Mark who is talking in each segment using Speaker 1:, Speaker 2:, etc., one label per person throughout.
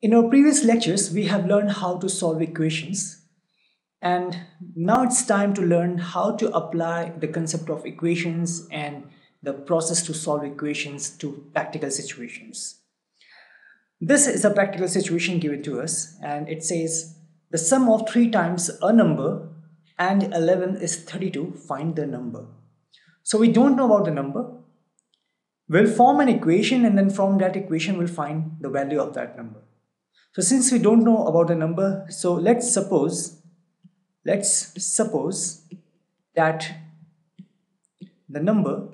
Speaker 1: In our previous lectures, we have learned how to solve equations, and now it's time to learn how to apply the concept of equations and the process to solve equations to practical situations. This is a practical situation given to us, and it says the sum of 3 times a number and 11 is 32. Find the number. So we don't know about the number. We'll form an equation, and then from that equation we'll find the value of that number. So since we don't know about the number, so let's suppose that the number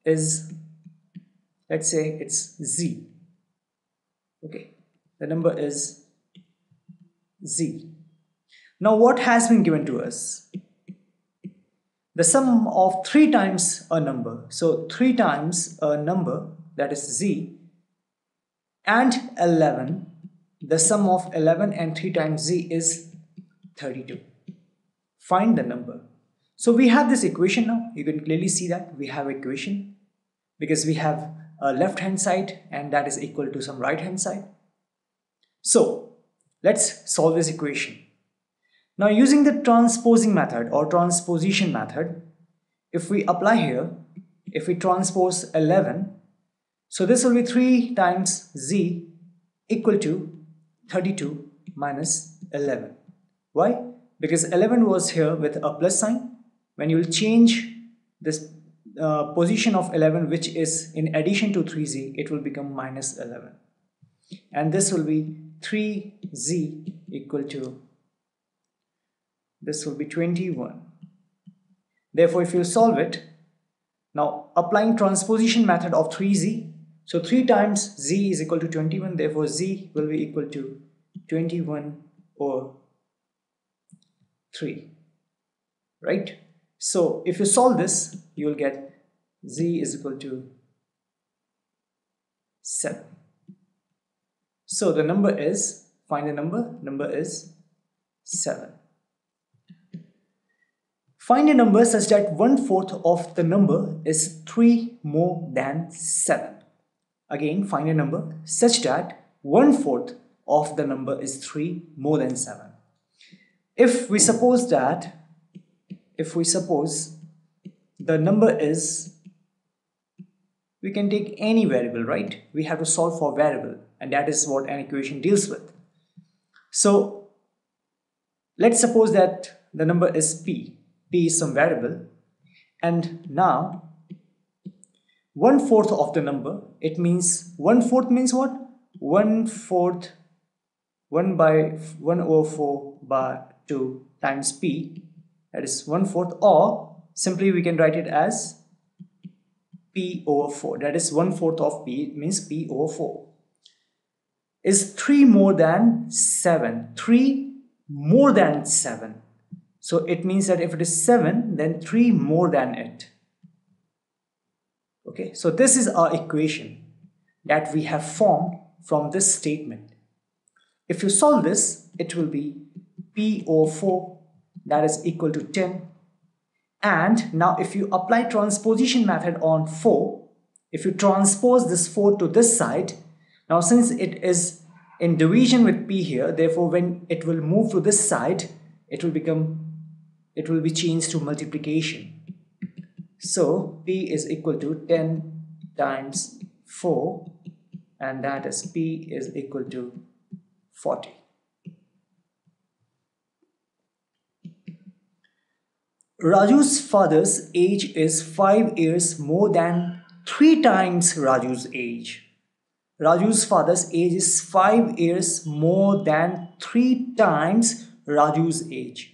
Speaker 1: is, let's say it's z. Okay, the number is z. Now what has been given to us? The sum of 3 times a number. So 3 times a number, that is z, and 11, the sum of 11 and 3 times z is 32. Find the number. So we have this equation now. You can clearly see that we have equation because we have a left hand side and that is equal to some right hand side. So let's solve this equation. Now using the transposing method or transposition method, if we apply here, if we transpose 11, so this will be 3 times z equal to 32 minus 11. Why? Because 11 was here with a plus sign. When you will change this position of 11, which is in addition to 3z, it will become minus 11. And this will be 3z equal to, this will be 21. Therefore, if you solve it, now applying transposition method of 3z, so 3 times z is equal to 21, therefore z will be equal to 21 over 3, right? So if you solve this, you will get z is equal to 7. So the number is, find the number is 7. Find a number such that 1/4 of the number is 3 more than 7. Again, find a number such that 1/4 of the number is 3 more than 7. If we suppose the number is, we can take any variable, right? We have to solve for variable, and that is what an equation deals with. So let's suppose that the number is p. P is some variable, and now 1/4 of the number, it means 1/4 means what? 1/4, 1 by 1 over 4 by 2 times p, that is 1/4, or simply we can write it as p over 4, that is 1/4 of p, it means p over 4, is 3 more than 7, 3 more than 7. So it means that if it is 7, then 3 more than it. Okay, so this is our equation that we have formed from this statement. If you solve this, it will be p over 4, that is equal to 10. And now if you apply transposition method on 4, if you transpose this 4 to this side, now since it is in division with p here, therefore when it will move to this side, it will be changed to multiplication. So p is equal to 10 times 4, and that is p is equal to 40. Raju's father's age is 5 years more than 3 times Raju's age. Raju's father's age is 5 years more than 3 times Raju's age.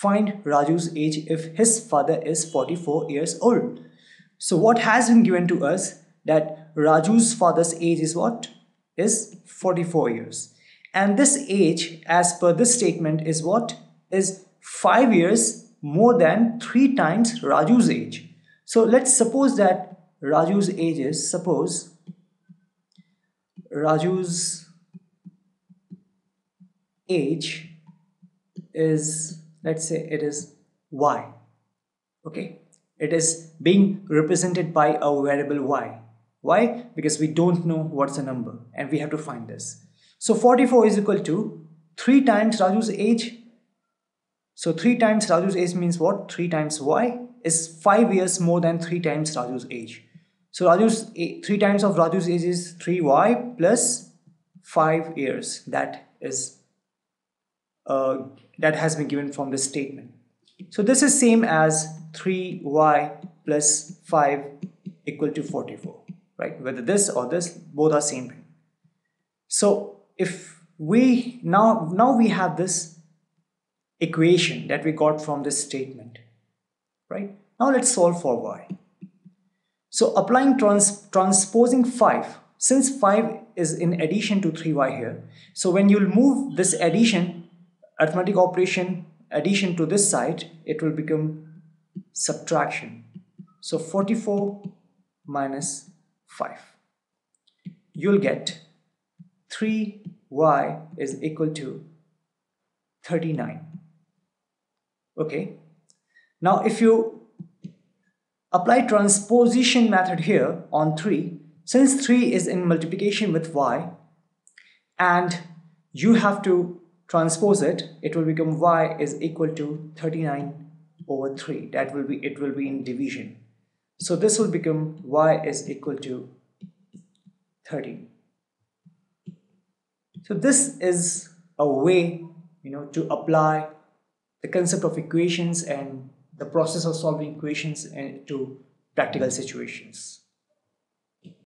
Speaker 1: Find Raju's age if his father is 44 years old. So what has been given to us, that Raju's father's age is what? Is 44 years. And this age, as per this statement, is what? Is 5 years more than 3 times Raju's age. So let's suppose that Raju's age is, Raju's age is, let's say it is y. Okay, it is being represented by a variable y. Why? Because we don't know what's the number and we have to find this. So 44 is equal to 3 times Raju's age. So 3 times Raju's age means what? 3 times y is 5 years more than 3 times Raju's age. So 3 times of Raju's age is 3y plus 5 years. That has been given from this statement. So this is same as 3y plus 5 equal to 44, right? Whether this or this, both are same thing. So if we now we have this equation that we got from this statement, right? Now let's solve for y. So applying transposing 5, since 5 is in addition to 3y here, so when you'll move this addition, arithmetic operation addition to this side, it will become subtraction. So 44 minus 5. You'll get 3y is equal to 39. Okay. Now if you apply transposition method here on 3, since 3 is in multiplication with y and you have to transpose it, it will become y is equal to 39 over 3. It will be in division. So this will become y is equal to 30. So this is a way, to apply the concept of equations and the process of solving equations to practical situations.